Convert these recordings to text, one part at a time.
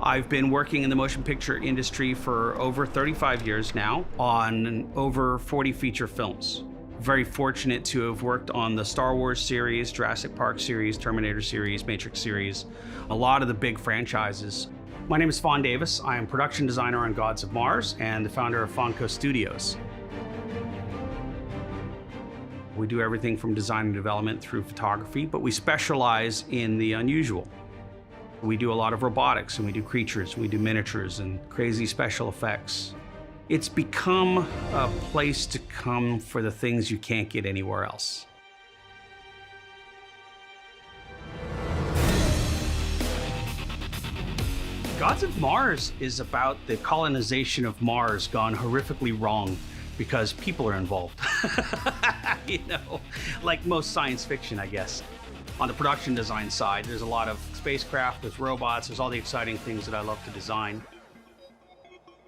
I've been working in the motion picture industry for over 35 years now on over 40 feature films. Very fortunate to have worked on the Star Wars series, Jurassic Park series, Terminator series, Matrix series, a lot of the big franchises. My name is Fawn Davis. I am production designer on Gods of Mars and the founder of Fonco Studios. We do everything from design and development through photography, but we specialize in the unusual. We do a lot of robotics, and we do creatures, and we do miniatures and crazy special effects. It's become a place to come for the things you can't get anywhere else. Gods of Mars is about the colonization of Mars gone horrifically wrong because people are involved. You know, like most science fiction, I guess. On the production design side, there's a lot of spacecraft, there's robots, there's all the exciting things that I love to design.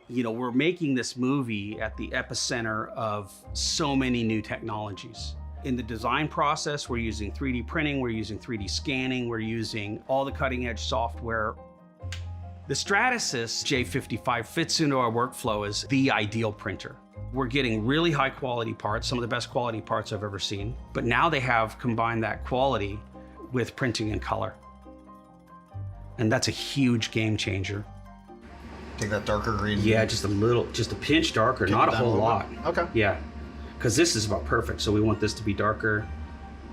You know, we're making this movie at the epicenter of so many new technologies. In the design process, we're using 3D printing, we're using 3D scanning, we're using all the cutting edge software. The Stratasys J55 fits into our workflow as the ideal printer. We're getting really high quality parts, some of the best quality parts I've ever seen, but now they have combined that quality with printing in color. And that's a huge game changer. Take that darker green. Yeah, just a pinch darker, not a whole lot. Okay. Yeah, because this is about perfect. So we want this to be darker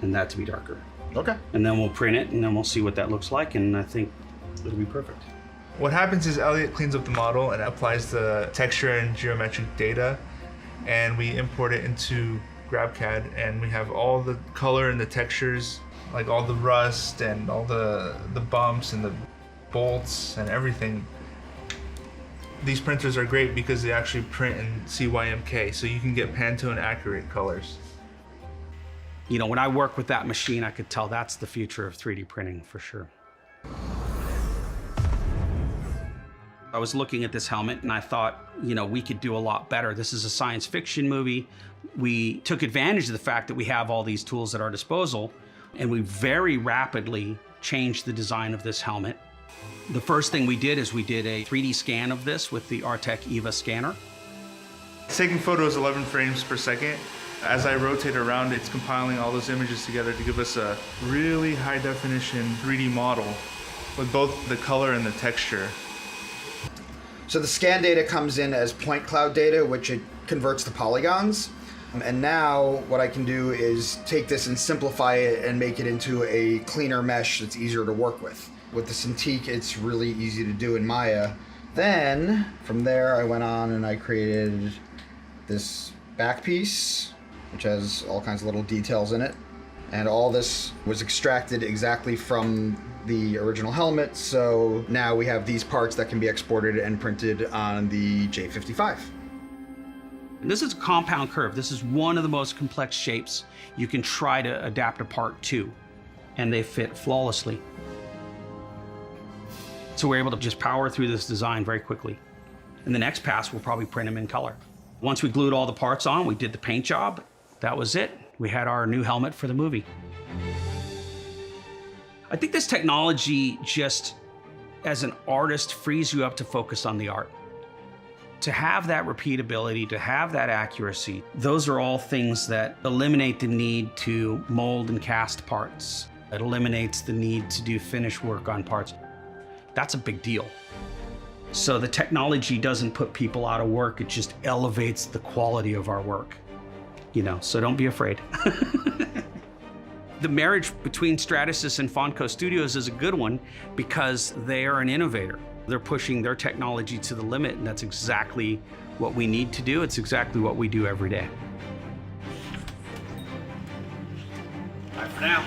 and that to be darker. Okay. And then we'll print it and then we'll see what that looks like, and I think it'll be perfect. What happens is Elliot cleans up the model and applies the texture and geometric data, and we import it into GrabCAD, and we have all the color and the textures, like all the rust and all the bumps and the bolts and everything. These printers are great because they actually print in CYMK, so you can get Pantone accurate colors. You know, when I work with that machine, I could tell that's the future of 3D printing for sure. I was looking at this helmet and I thought, you know, we could do a lot better. This is a science fiction movie. We took advantage of the fact that we have all these tools at our disposal, and we very rapidly changed the design of this helmet. The first thing we did is we did a 3D scan of this with the Artec EVA scanner. It's taking photos 11 frames per second. As I rotate around, it's compiling all those images together to give us a really high definition 3D model with both the color and the texture. So the scan data comes in as point cloud data, which it converts to polygons. And now what I can do is take this and simplify it and make it into a cleaner mesh that's easier to work with. With the Cintiq, it's really easy to do in Maya. Then from there, I went on and I created this back piece, which has all kinds of little details in it. And all this was extracted exactly from the original helmet, so now we have these parts that can be exported and printed on the J55. And this is a compound curve. This is one of the most complex shapes you can try to adapt a part to, and they fit flawlessly. So we're able to just power through this design very quickly. In the next pass, we'll probably print them in color. Once we glued all the parts on, we did the paint job, that was it. We had our new helmet for the movie. I think this technology just, as an artist, frees you up to focus on the art. To have that repeatability, to have that accuracy, those are all things that eliminate the need to mold and cast parts. It eliminates the need to do finish work on parts. That's a big deal. So the technology doesn't put people out of work, it just elevates the quality of our work. You know, so don't be afraid. The marriage between Stratasys and Fonco Studios is a good one because they are an innovator. They're pushing their technology to the limit, and that's exactly what we need to do. It's exactly what we do every day. Bye for now.